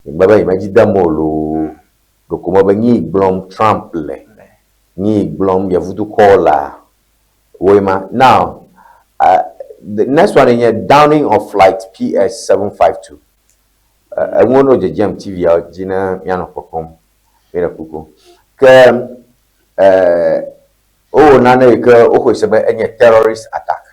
Baba imagine molo do kuma ba ni blom Trump le ni blom ya vutu kola wema. Now the next one in downing of flight PS 752. I want to the GM TV out jina yano kokom ina kuko ke nana ke o sebe any terrorist attack.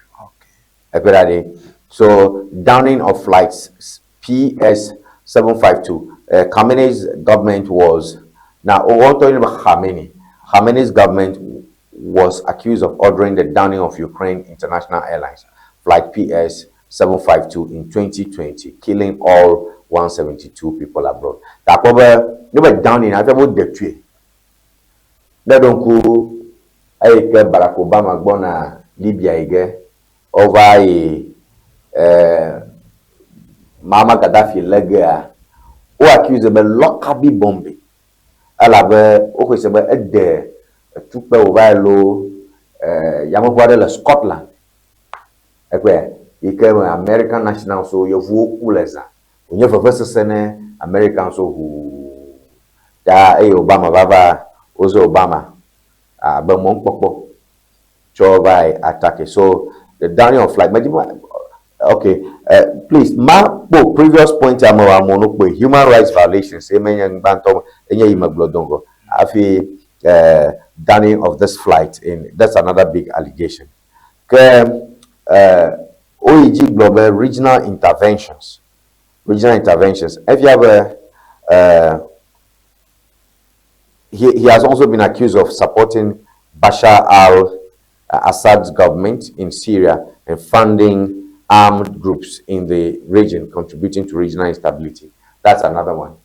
Okay. So downing of flights PS 752. Khamenei's government was now what talking about Khamenei. Khamenei's government was accused of ordering the downing of Ukraine International Airlines flight PS 752 in 2020, killing all 172 people abroad. That cover never downing. I thought the tree. They don't go. Barack Obama gonna Libya again over Mama Gaddafi lega o accuse be lockaby bombing ala be o se be ede tupe o ba lo yamo kwade le Scotland ekwe ike American national so you vu kuleza onye fefe sene American so hu ya Obama baba ozo Obama be mon popo cho by attack. So the downing of flight okay, please, previous point human rights violations. Downing of this flight that's another big allegation. OEG Global regional interventions. If you have he has also been accused of supporting Bashar al-Assad's government in Syria and funding armed groups in the region, contributing to regional instability. That's another one.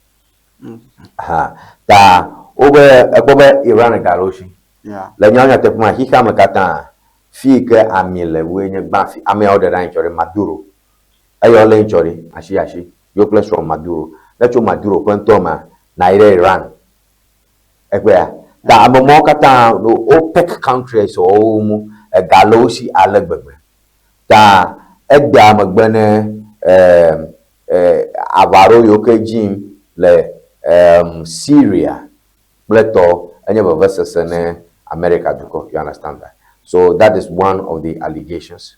Over Iran and Galoshi. Yeah. Lanyanya tepuma hika makata fike amile Ewenyigba ame order ranchori Maduro. Ayo lenchori ashi yo place from Maduro. Let you Maduro kwentoma na Iran. Ekwea da amomo kata no OPEC countries o Galoshi alegbegbe. Da Edda magbene avaro yoke jim le Syria bleto any versus America duko. You understand that? So that is one of the allegations.